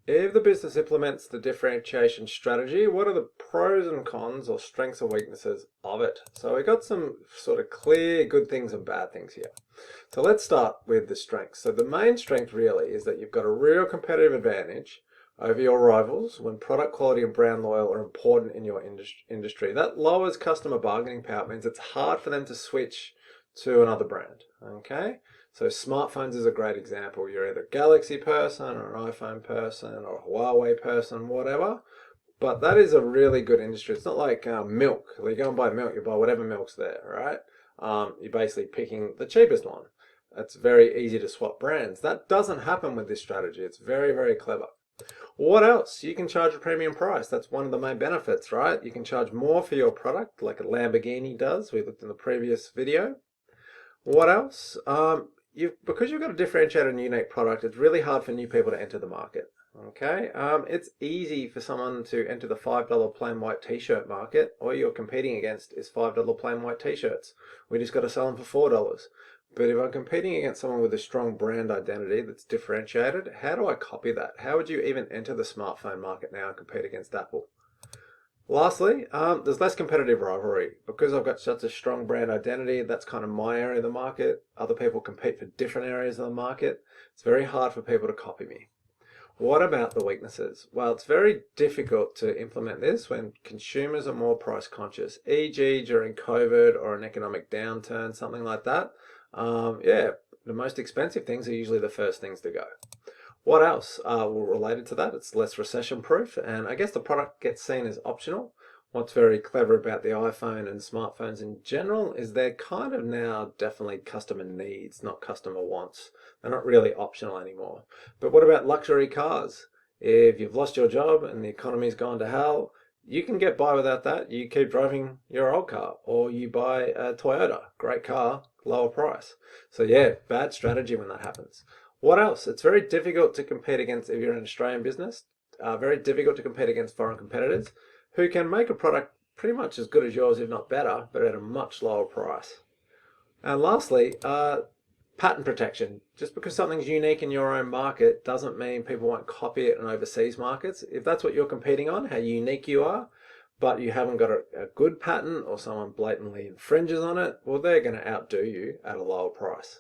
If the business implements the differentiation strategy, what are the pros and cons or strengths and weaknesses of it? So we got some sort of clear good things and bad things here. So let's start with the strengths. So the main strength really is that you've got a real competitive advantage over your rivals when product quality and brand loyal are important in your industry. That lowers customer bargaining power. It means it's hard for them to switch to another brand. Okay? So smartphones is a great example. You're either a Galaxy person or an iPhone person or a Huawei person, whatever. But that is a really good industry. It's not like milk. You go and buy milk, you buy whatever milk's there, right? You're basically picking the cheapest one. It's very easy to swap brands. That doesn't happen with this strategy. It's very, very clever. What else? You can charge a premium price. That's one of the main benefits, right? You can charge more for your product like a Lamborghini does. We looked in the previous video. What else? Because you've got a differentiated and unique product, it's really hard for new people to enter the market. Okay, it's easy for someone to enter the $5 plain white t-shirt market. All you're competing against is $5 plain white t-shirts. We just got to sell them for $4. But if I'm competing against someone with a strong brand identity that's differentiated, how do I copy that? How would you even enter the smartphone market now and compete against Apple? Lastly, there's less competitive rivalry. Because I've got such a strong brand identity, that's kind of my area of the market. Other people compete for different areas of the market. It's very hard for people to copy me. What about the weaknesses? Well, it's very difficult to implement this when consumers are more price conscious, e.g. during COVID or an economic downturn, something like that. Yeah, the most expensive things are usually the first things to go. What else? Well, related to that, it's less recession proof, and I guess the product gets seen as optional. What's very clever about the iPhone and smartphones in general is they're kind of now definitely customer needs, not customer wants. They're not really optional anymore. But what about luxury cars? If you've lost your job and the economy's gone to hell, you can get by without that. You keep driving your old car, or you buy a Toyota, great car, lower price. So yeah, bad strategy when that happens. What else? It's very difficult to compete against, if you're an Australian business, very difficult to compete against foreign competitors who can make a product pretty much as good as yours, if not better, but at a much lower price. And lastly, patent protection. Just because something's unique in your own market doesn't mean people won't copy it in overseas markets. If that's what you're competing on, how unique you are, but you haven't got a good patent or someone blatantly infringes on it, well, they're going to outdo you at a lower price.